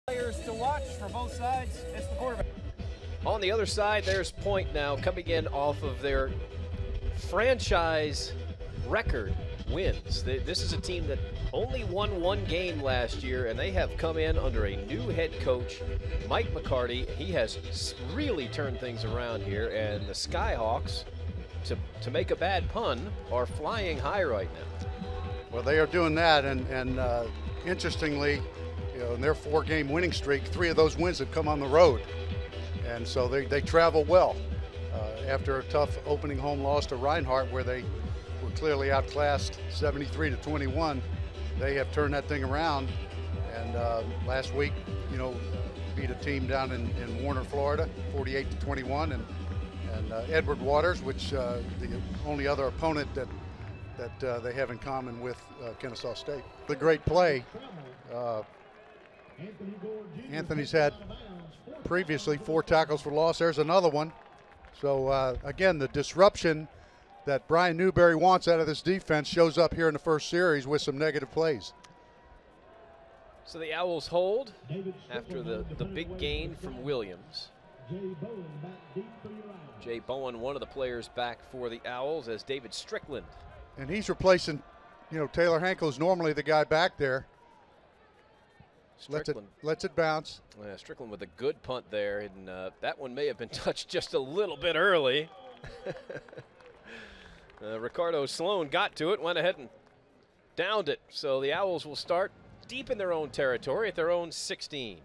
Players to watch for both sides. It's the quarterback. On the other side, there's Point now coming in off of their franchise record wins. This is a team that only won one game last year, and they have come in under a new head coach, Mike McCarty. He has really turned things around here, and the Skyhawks, to make a bad pun, are flying high right now. Well, they are doing that, and interestingly, in their 4-game winning streak, 3 of those wins have come on the road. And so they travel well. After a tough opening home loss to Reinhardt, where they were clearly outclassed 73-21, they have turned that thing around. And last week, beat a team down in Warner, Florida, 48-21, and Edward Waters, which the only other opponent that they have in common with Kennesaw State. The great play. Anthony's had previously 4 tackles for loss. There's another one. So again, the disruption that Brian Newberry wants out of this defense shows up here in the first series with some negative plays. So the Owls hold after the big gain from Williams. Jay Bowen, one of the players back for the Owls, as David Strickland. And he's replacing, Taylor Henkel is normally the guy back there. Lets it bounce. Yeah, Strickland with a good punt there, and that one may have been touched just a little bit early. Ricardo Sloan got to it, went ahead and downed it. So the Owls will start deep in their own territory at their own 16.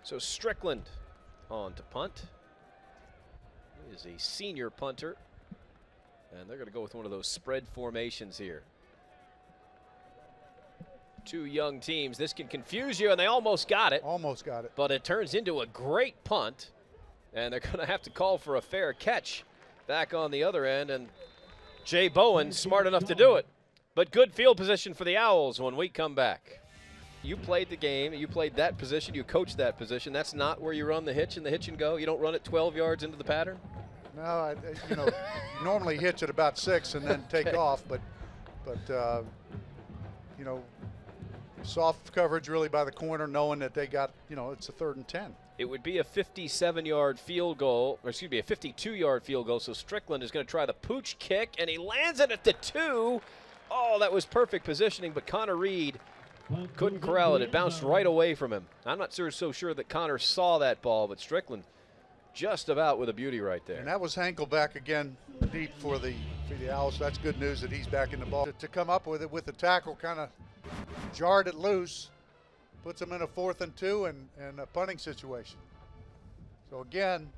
So Strickland on to punt. He is a senior punter, and they're going to go with one of those spread formations here. 2 young teams. This can confuse you, and they almost got it. Almost got it. But it turns into a great punt, and they're going to have to call for a fair catch back on the other end, and Jay Bowen smart enough to do it. But good field position for the Owls when we come back. You played the game. You played that position. You coached that position. That's not where you run the hitch and the hitch and go. You don't run it 12 yards into the pattern? No, normally hitch at about 6 and then take off, but soft coverage really by the corner, knowing that they got, it's a 3rd and 10. It would be a 57-yard field goal, or excuse me, a 52-yard field goal. So Strickland is going to try the pooch kick, and he lands it at the 2. Oh, that was perfect positioning, but Connor Reed couldn't corral it. It bounced right away from him. I'm not so sure that Connor saw that ball, but Strickland just about with a beauty right there. And that was Henkel back again deep for the Owls. So that's good news that he's back in the ball. To come up with it with the tackle, kind of jarred it loose, puts them in a 4th and 2 and a punting situation. So again,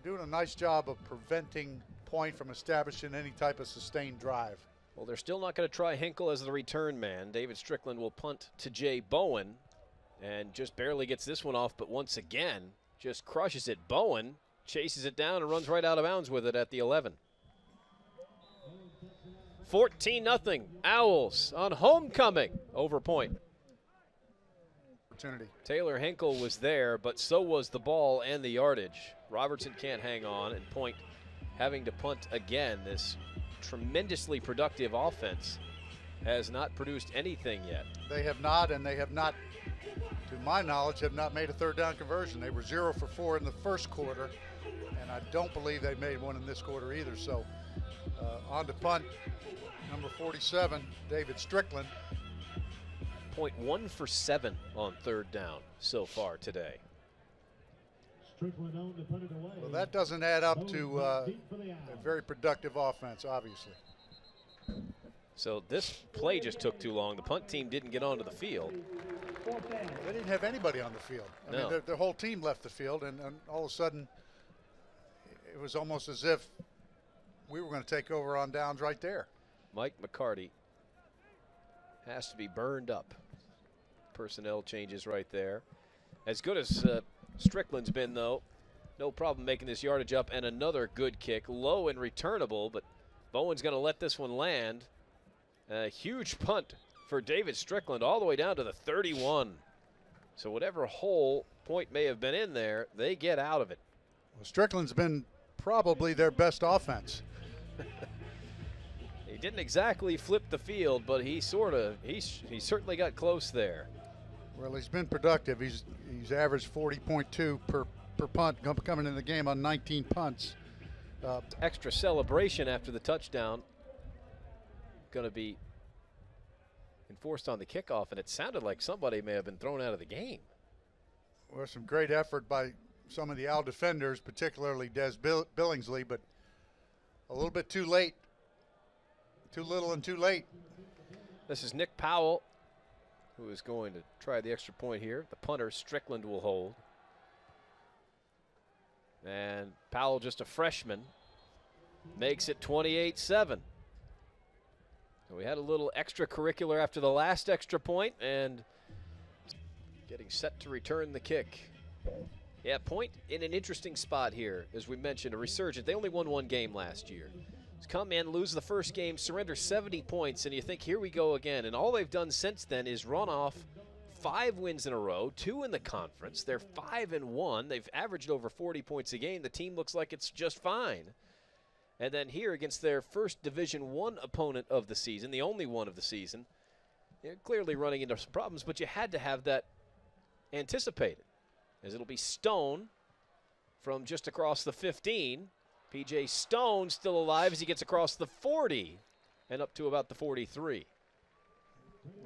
doing a nice job of preventing Point from establishing any type of sustained drive. Well, they're still not going to try Henkel as the return man. David Strickland will punt to Jay Bowen and just barely gets this one off, but once again, just crushes it. Bowen chases it down and runs right out of bounds with it at the 11. 14-0 Owls on homecoming over Point. Opportunity. Taylor Henkel was there, but so was the ball and the yardage. Robertson can't hang on, and Point having to punt again. This tremendously productive offense has not produced anything yet. They have not, and they have not, to my knowledge, have not made a 3rd down conversion. They were 0 for 4 in the first quarter, and I don't believe they made one in this quarter either. So on to punt, number 47, David Strickland. Point 1 for 7 on 3rd down so far today. Well, that doesn't add up to a very productive offense, obviously. So this play just took too long. The punt team didn't get onto the field. They didn't have anybody on the field. I mean, their whole team left the field, and all of a sudden, it was almost as if we were going to take over on downs right there. Mike McCarty has to be burned up. Personnel changes right there. As good as Strickland's been, though, no problem making this yardage up, and another good kick, low and returnable, but Bowen's going to let this one land. A huge punt for David Strickland all the way down to the 31. So whatever hole Point may have been in there, they get out of it. Well, Strickland's been probably their best offense. He didn't exactly flip the field, but he certainly got close there. Well, he's been productive. He's averaged 40.2 per punt coming in the game on 19 punts. Extra celebration after the touchdown. Going to be enforced on the kickoff, and it sounded like somebody may have been thrown out of the game. Well, some great effort by some of the Owl defenders, particularly Des Billingsley, but a little bit too late. Too little and too late. This is Nick Powell, who is going to try the extra point here. The punter, Strickland, will hold. And Powell, just a freshman, makes it 28-7. So we had a little extracurricular after the last extra point, and getting set to return the kick. Yeah, Point in an interesting spot here, as we mentioned, a resurgence. They only won one game last year. Come in, lose the first game, surrender 70 points, and you think, here we go again. And all they've done since then is run off 5 wins in a row, 2 in the conference. They're 5-1. They've averaged over 40 points a game. The team looks like it's just fine. And then here against their first Division I opponent of the season, the only one of the season, they're clearly running into some problems, but you had to have that anticipated, as it'll be Stone from just across the 15. P.J. Stone still alive as he gets across the 40 and up to about the 43.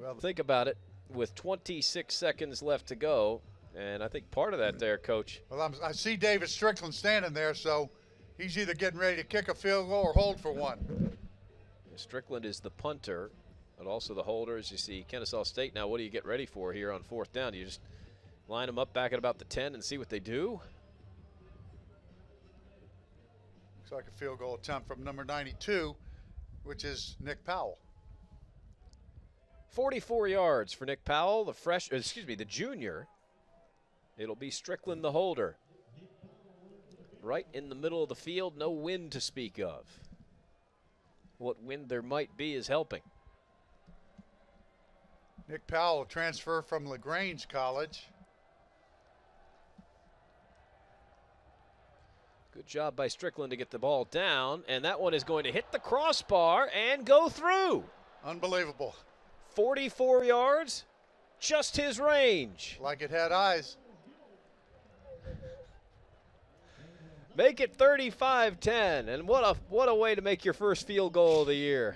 Well, think about it, with 26 seconds left to go, and I think part of that there, Coach. Well, I see David Strickland standing there, so he's either getting ready to kick a field goal or hold for one. Strickland is the punter, but also the holder. As you see, Kennesaw State now, what do you get ready for here on 4th down? Do you just line them up back at about the 10 and see what they do? Looks like a field goal attempt from number 92, which is Nick Powell. 44 yards for Nick Powell, the junior. It'll be Strickland the holder. Right in the middle of the field, no wind to speak of. What wind there might be is helping. Nick Powell, transfer from LaGrange College. Good job by Strickland to get the ball down, and that one is going to hit the crossbar and go through. Unbelievable. 44 yards, just his range. Like it had eyes. Make it 35-10, and what a way to make your first field goal of the year.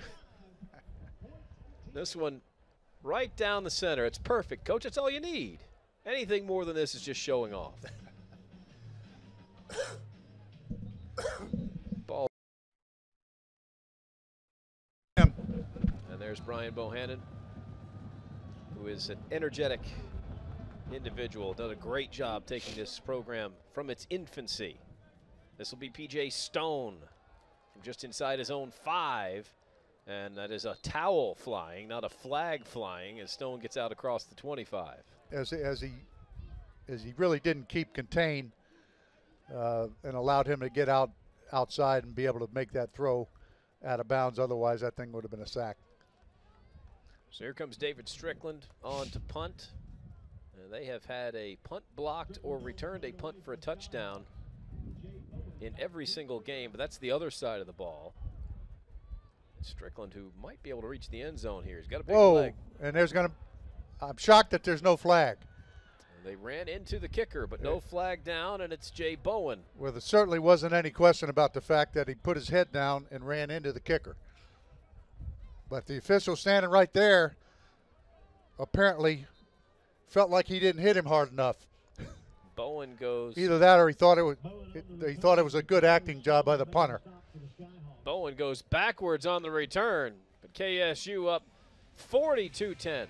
This one right down the center. It's perfect, Coach. That's all you need. Anything more than this is just showing off. Ball. And there's Brian Bohannon, who is an energetic individual. Done a great job taking this program from its infancy. This will be P.J. Stone from just inside his own 5. And that is a towel flying, not a flag flying, as Stone gets out across the 25. As he really didn't keep contained and allowed him to get outside and be able to make that throw out of bounds. Otherwise, that thing would have been a sack. So here comes David Strickland on to punt. And they have had a punt blocked or returned a punt for a touchdown in every single game, but that's the other side of the ball. Strickland, who might be able to reach the end zone here. He's got a big leg. And there's going to – I'm shocked that there's no flag. They ran into the kicker, but no flag down, and it's Jay Bowen. Well, there certainly wasn't any question about the fact that he put his head down and ran into the kicker. But the official standing right there apparently felt like he didn't hit him hard enough. Bowen goes. Either that or he thought it was a good acting job by the punter. Bowen goes backwards on the return, but KSU up 42-10.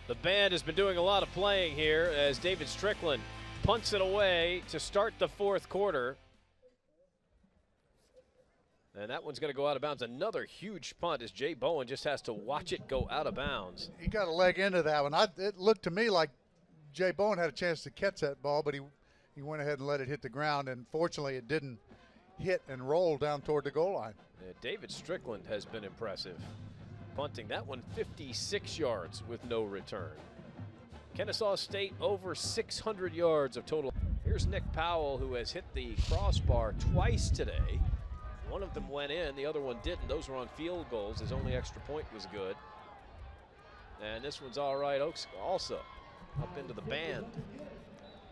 The band has been doing a lot of playing here as David Strickland punts it away to start the fourth quarter. And that one's going to go out of bounds. Another huge punt as Jay Bowen just has to watch it go out of bounds. He got a leg into that one. It looked to me like Jay Bowen had a chance to catch that ball, but he went ahead and let it hit the ground, and fortunately it didn't hit and roll down toward the goal line. David Strickland has been impressive, punting that one 56 yards with no return. Kennesaw State over 600 yards of total. Here's Nick Powell, who has hit the crossbar twice today. One of them went in, the other one didn't. Those were on field goals. His only extra point was good. And this one's all right, Oaks also up into the band.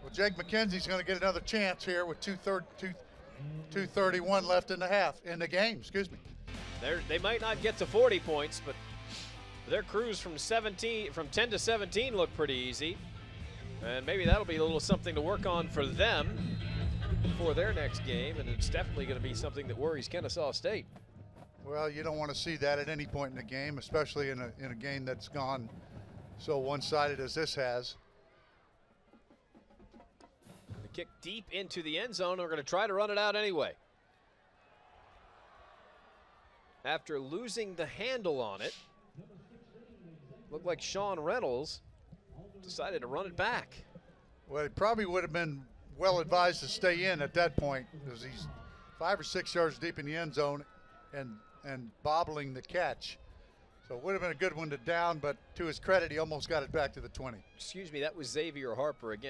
Well, Jake McKenzie's going to get another chance here with 2:31 left in the game. Excuse me. They might not get to 40 points, but their cruise from 10 to 17 looked pretty easy. And maybe that'll be a little something to work on for them for their next game, and it's definitely going to be something that worries Kennesaw State. Well, you don't want to see that at any point in the game, especially in a game that's gone so one-sided as this has. The kick deep into the end zone, and we're going to try to run it out anyway. After losing the handle on it, looked like Sean Reynolds decided to run it back. Well, it probably would have been well advised to stay in at that point, because he's 5 or 6 yards deep in the end zone and bobbling the catch. So it would have been a good one to down, but to his credit, he almost got it back to the 20. Excuse me, that was Xavier Harper again.